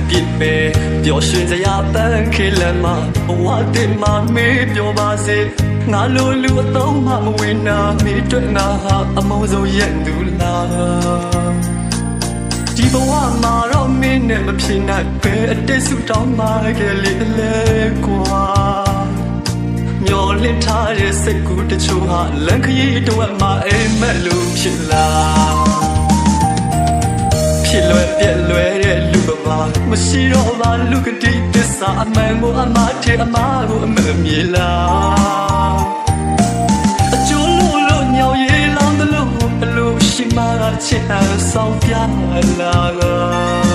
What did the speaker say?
ပြစ်ပဲပျော်ရွှင်စရာပန်းခေလမ်းမှာဘဝတင်မှာမေးပြောပါစေငါလိုလူအသုံးမှမဝင်နာမိတွေ့ငါဟာအမုန်းဆုံးရဲ့သူလားဒီဘဝမှာတော့မင်းနဲ့မဖြစ်နိုင်ပဲအတိတ်ဆူတောင်းမှခဲ့လေလေကွာမျောလင့်ထားတဲ့စိတ်ကူးတချို့ဟာလမ်းခရီးတော့မှအိမ်မက်လို့ဖြစ်လာဖြစ်လွယ်ပြက်လွယ်တဲ့လူကပါမရှိတော့ပါလူကတိသစ္စာအမှန်ကိုအမှားထဲအမှားကိုအမှန်မြေလားအကျိုးလို့ညောင်ရည်လောင်းတယ်လို့ဘလို့ရှိမှချစ်အောင်ဆောင်ပြလာ